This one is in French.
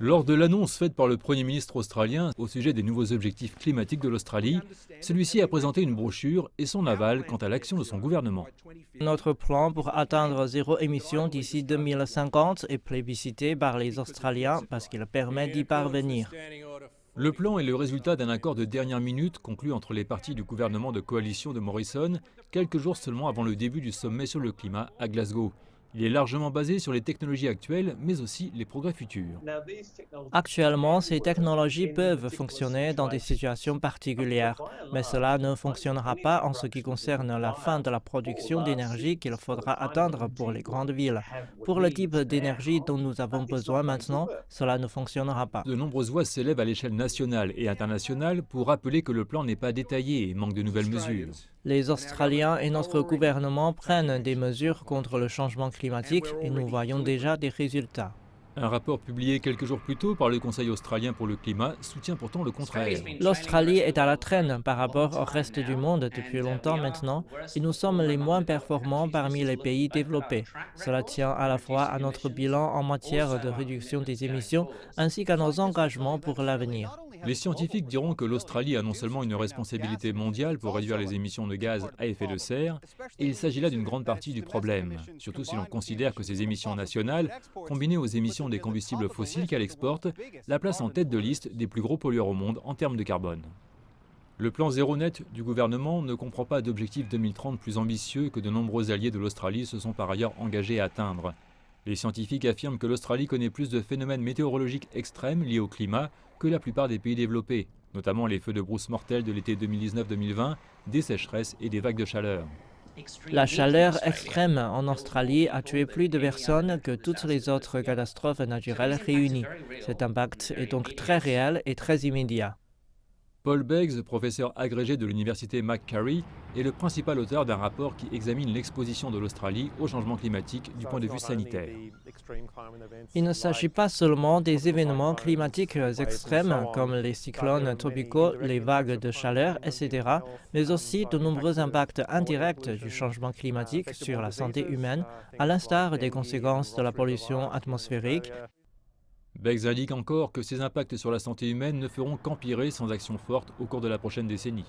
Lors de l'annonce faite par le Premier ministre australien au sujet des nouveaux objectifs climatiques de l'Australie, celui-ci a présenté une brochure et son aval quant à l'action de son gouvernement. Notre plan pour atteindre zéro émission d'ici 2050 est plébiscité par les Australiens parce qu'il permet d'y parvenir. Le plan est le résultat d'un accord de dernière minute conclu entre les partis du gouvernement de coalition de Morrison, quelques jours seulement avant le début du sommet sur le climat à Glasgow. Il est largement basé sur les technologies actuelles, mais aussi les progrès futurs. Actuellement, ces technologies peuvent fonctionner dans des situations particulières, mais cela ne fonctionnera pas en ce qui concerne la fin de la production d'énergie qu'il faudra atteindre pour les grandes villes. Pour le type d'énergie dont nous avons besoin maintenant, cela ne fonctionnera pas. De nombreuses voix s'élèvent à l'échelle nationale et internationale pour rappeler que le plan n'est pas détaillé et manque de nouvelles mesures. Les Australiens et notre gouvernement prennent des mesures contre le changement climatique et nous voyons déjà des résultats. Un rapport publié quelques jours plus tôt par le Conseil australien pour le climat soutient pourtant le contraire. L'Australie est à la traîne par rapport au reste du monde depuis longtemps maintenant et nous sommes les moins performants parmi les pays développés. Cela tient à la fois à notre bilan en matière de réduction des émissions ainsi qu'à nos engagements pour l'avenir. Les scientifiques diront que l'Australie a non seulement une responsabilité mondiale pour réduire les émissions de gaz à effet de serre, et il s'agit là d'une grande partie du problème, surtout si l'on considère que ces émissions nationales, combinées aux émissions des combustibles fossiles qu'elle exporte, la placent en tête de liste des plus gros pollueurs au monde en termes de carbone. Le plan zéro net du gouvernement ne comprend pas d'objectif 2030 plus ambitieux que de nombreux alliés de l'Australie se sont par ailleurs engagés à atteindre. Les scientifiques affirment que l'Australie connaît plus de phénomènes météorologiques extrêmes liés au climat que la plupart des pays développés, notamment les feux de brousse mortels de l'été 2019-2020, des sécheresses et des vagues de chaleur. La chaleur extrême en Australie a tué plus de personnes que toutes les autres catastrophes naturelles réunies. Cet impact est donc très réel et très immédiat. Paul Beggs, professeur agrégé de l'université Macquarie, est le principal auteur d'un rapport qui examine l'exposition de l'Australie au changement climatique du point de vue sanitaire. Il ne s'agit pas seulement des événements climatiques extrêmes comme les cyclones tropicaux, les vagues de chaleur, etc., mais aussi de nombreux impacts indirects du changement climatique sur la santé humaine, à l'instar des conséquences de la pollution atmosphérique. Beggs indique encore que ces impacts sur la santé humaine ne feront qu'empirer sans action forte au cours de la prochaine décennie.